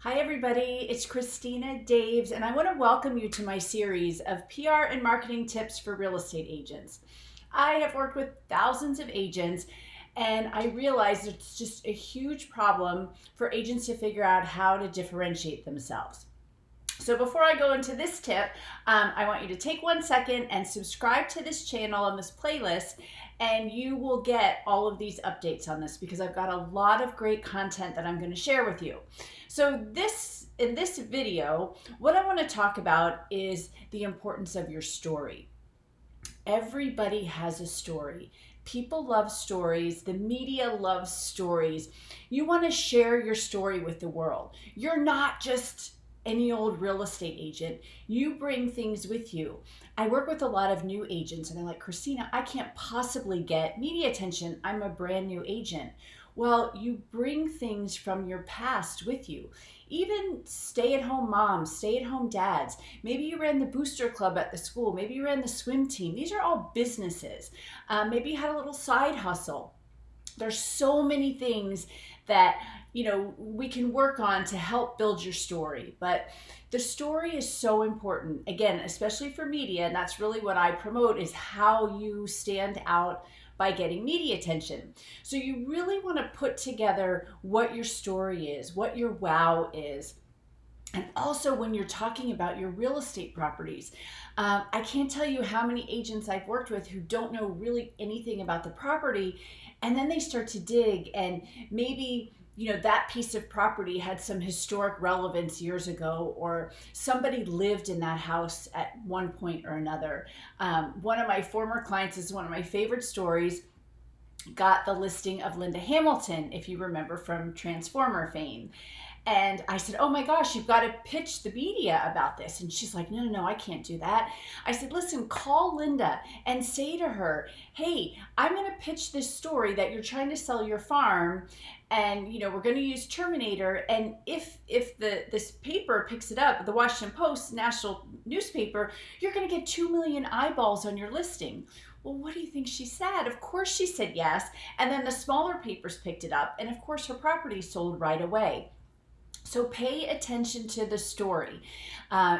Hi everybody, it's Christina Daves and I want to welcome you to my series of PR and marketing tips for real estate agents. I have worked with thousands of agents and I realize it's just a huge problem for agents to figure out how to differentiate themselves. So before I go into this tip, I want you to take 1 second and subscribe to this channel and this playlist, and you will get all of these updates on this because I've got a lot of great content that I'm going to share with you. So in this video, what I want to talk about is the importance of your story. Everybody has a story. People love stories. The media loves stories. You want to share your story with the world. You're not just any old real estate agent. You bring things with you. I work with a lot of new agents and they're like, Christina, I can't possibly get media attention. I'm a brand new agent. Well, you bring things from your past with you. Even stay-at-home moms, stay-at-home dads. Maybe you ran the booster club at the school. Maybe you ran the swim team. These are all businesses. Maybe you had a little side hustle. There's so many things that we can work on to help build your story. But the story is so important, again, especially for media, and that's really what I promote, is how you stand out by getting media attention. So you really want to put together what your story is, what your wow is. And also when you're talking about your real estate properties, I can't tell you how many agents I've worked with who don't know really anything about the property, and then they start to dig, and maybe that piece of property had some historic relevance years ago, or somebody lived in that house at one point or another. One of my former clients is one of my favorite stories, got the listing of Linda Hamilton, if you remember from Transformer fame. And I said, oh my gosh, you've got to pitch the media about this. And she's like, no, I can't do that. I said, listen, call Linda and say to her, hey, I'm going to pitch this story that you're trying to sell your farm. And, we're going to use Terminator. And if this paper picks it up, the Washington Post, national newspaper, you're going to get 2 million eyeballs on your listing. Well, what do you think she said? Of course she said yes. And then the smaller papers picked it up. And of course her property sold right away. So pay attention to the story.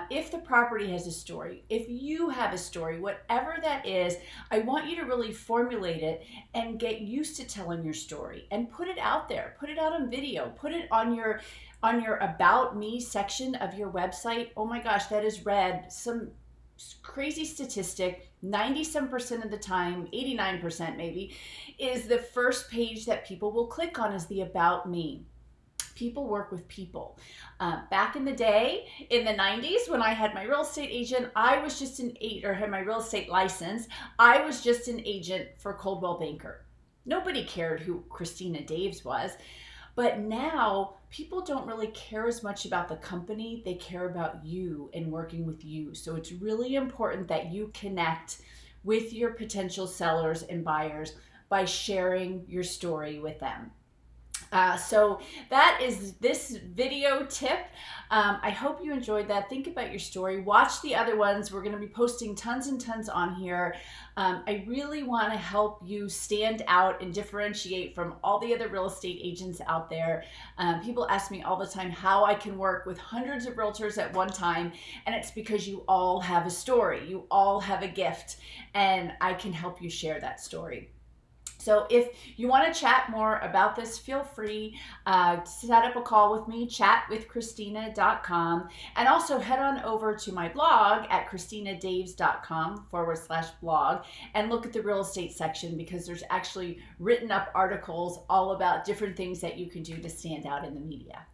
If the property has a story, if you have a story, whatever that is, I want you to really formulate it and get used to telling your story and put it out there. Put it out on video. Put it on your About Me section of your website. Oh my gosh, that is read. Some crazy statistic, 90% of the time, 89% maybe, is the first page that people will click on is the About Me. People work with people. Back in the day, in the 90s, when I had my real estate agent, I was just had my real estate license. I was just an agent for Coldwell Banker. Nobody cared who Christina Daves was. But now people don't really care as much about the company. They care about you and working with you. So it's really important that you connect with your potential sellers and buyers by sharing your story with them. So that is this video tip. I hope you enjoyed that. Think about your story. Watch the other ones. We're going to be posting tons and tons on here. I really want to help you stand out and differentiate from all the other real estate agents out there. People ask me all the time how I can work with hundreds of realtors at one time, and it's because you all have a story. You all have a gift, and I can help you share that story. So if you want to chat more about this, feel free to set up a call with me, chatwithchristina.com, and also head on over to my blog at christinadaves.com/blog and look at the real estate section, because there's actually written up articles all about different things that you can do to stand out in the media.